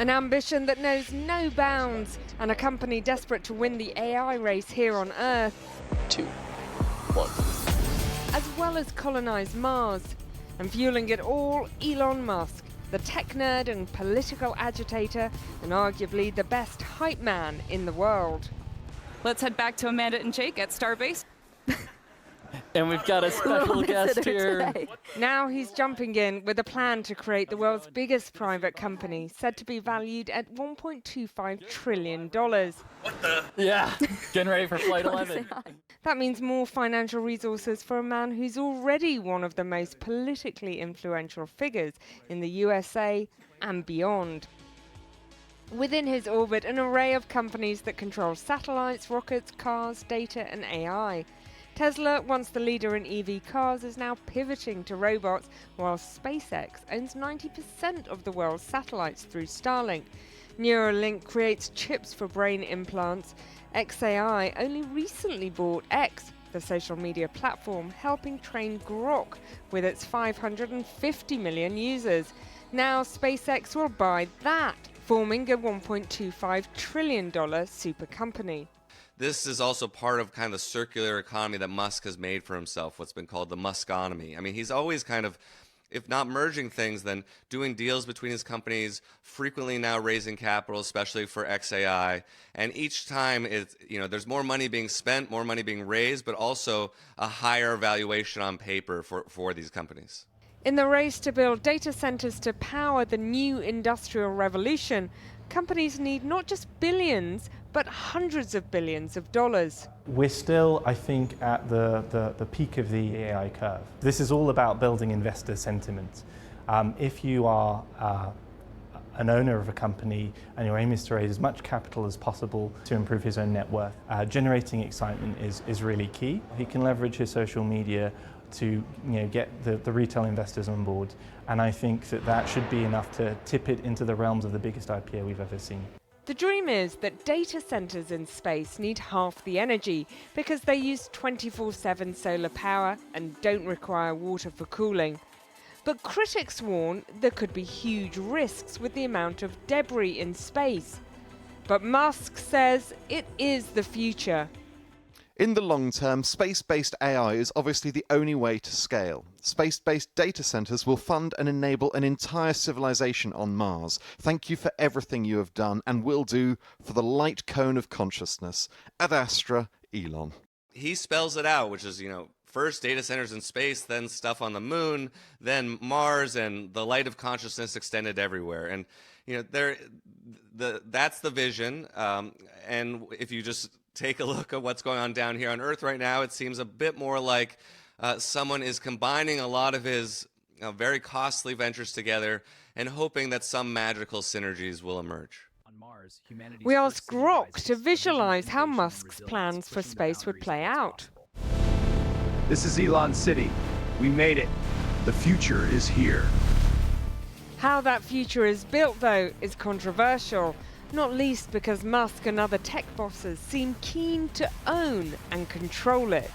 An ambition that knows no bounds, and a company desperate to win the AI race here on Earth. 2, 1. As well as colonize Mars. And fueling it all, Elon Musk, the tech nerd and political agitator, and arguably the best hype man in the world. Let's head back to Amanda and Jake at Starbase. And we've got a special guest here. Now he's jumping in with a plan to create the world's biggest private company, said to be valued at $1.25 trillion. What the? Yeah, getting ready for Flight 11. That means more financial resources for a man who's already one of the most politically influential figures in the USA and beyond. Within his orbit, an array of companies that control satellites, rockets, cars, data, and AI. Tesla, once the leader in EV cars, is now pivoting to robots, while SpaceX owns 90% of the world's satellites through Starlink. Neuralink creates chips for brain implants. xAI only recently bought X, the social media platform helping train Grok with its 550 million users. Now SpaceX will buy that, forming a $1.25 trillion super company. This is also part of kind of the circular economy that Musk has made for himself, what's been called the Muskonomy. I mean, he's always kind of, if not merging things, then doing deals between his companies, frequently now raising capital, especially for xAI. And each time, there's more money being spent, more money being raised, but also a higher valuation on paper for these companies. In the race to build data centers to power the new industrial revolution, companies need not just billions, but hundreds of billions of dollars. We're still, I think, at the peak of the AI curve. This is all about building investor sentiment. If you are an owner of a company and your aim is to raise as much capital as possible to improve his own net worth, generating excitement is really key. He can leverage his social media to get the retail investors on board, and I think that should be enough to tip it into the realms of the biggest IPO we've ever seen. The dream is that data centers in space need half the energy because they use 24/7 solar power and don't require water for cooling. But critics warn there could be huge risks with the amount of debris in space. But Musk says it is the future. In the long term, space-based AI is obviously the only way to scale. Space-based data centers will fund and enable an entire civilization on Mars. Thank you for everything you have done and will do for the light cone of consciousness. Ad Astra, Elon. He spells it out, which is, first data centers in space, then stuff on the moon, then Mars, and the light of consciousness extended everywhere. And, that's the vision. And if you just take a look at what's going on down here on Earth right now, it seems a bit more like someone is combining a lot of his very costly ventures together and hoping that some magical synergies will emerge. We asked Grok to visualize how Musk's plans for space would play out. This is Elon City. We made it. The future is here. How that future is built, though, is controversial. Not least because Musk and other tech bosses seem keen to own and control it.